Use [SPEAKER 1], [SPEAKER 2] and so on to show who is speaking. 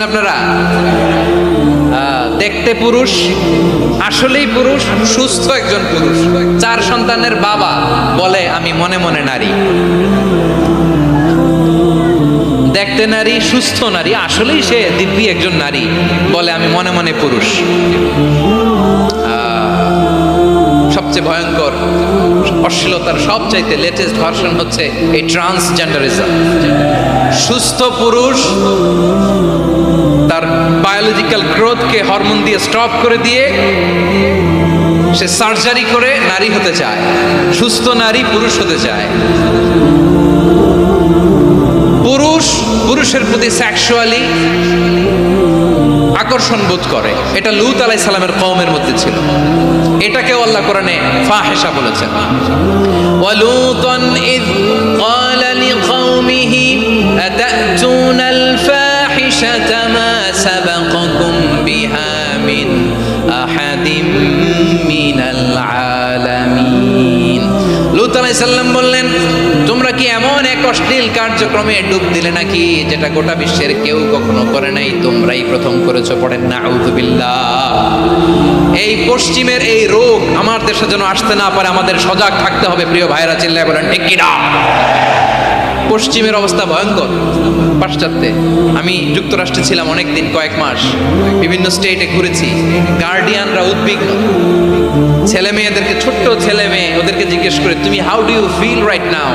[SPEAKER 1] আপনারা দেখতে পুরুষ, আসলেই পুরুষ, সুস্থ একজন পুরুষ, 4 সন্তানের বাবা বলে আমি মনে মনে নারী। দেখতে নারী, সুস্থ নারী, আসলেই সে দিব্যি একজন নারী, বলে আমি মনে মনে পুরুষ। সবচেয়ে ভয়ঙ্কর অশ্লীলতার সবচাইতে লেটেস্ট ভার্সন হচ্ছে এই ট্রান্সজেন্ডারিজম। সুস্থ পুরুষ তার বায়োলজিক্যাল গ্রোথকে হরমোন দিয়ে স্টপ করে দিয়ে সে সার্জারি করে নারী হতে চায়। সুস্থ নারী পুরুষ হতে চায়। পুরুষ পুরুষের প্রতি সেক্সুয়ালি আকর্ষণ বোধ করে। এটা লূত আলাইহিস সালামের কওমের মধ্যে ছিল। এটাকেও আল্লাহ কোরআনে ফাহিশা বলেছেন। ওয়ালুতান ইয ক্বালা লিকাওমিহি আতাতুনাল ফাহিশাতা মা সাবাকাকুম বিহা মিন আহাদিম মিনাল আলামিন। লূত আলাইহিস সালাম বললেন, তোমরা কি এমন এক অশ্লীল কার্যক্রমে ডুব দিলে নাকি যেটা গোটা বিশ্বের কেউ কখনো করে নাই, তোমরাই প্রথম করেছো। পড়েন নাউযুবিল্লাহ। এই পশ্চিমের এই রোগ আমার দেশে যেন আসতে না পারে, আমাদের সজাগ থাকতে হবে। প্রিয় ভাইরা, চিল্লায় বলেন ঠিক কি না? পশ্চিমের অবস্থা ভয়ঙ্কর। পাশ্চাত্যে আমি যুক্তরাষ্ট্রে ছিলাম অনেকদিন, কয়েক মাস, বিভিন্ন স্টেটে ঘুরেছি। গার্ডিয়ানরা উদ্বিগ্ন। ছেলে মেয়েদেরকে, ছোট্ট ছেলে মেয়ে, ওদেরকে জিজ্ঞেস করে তুমি how do you feel right now.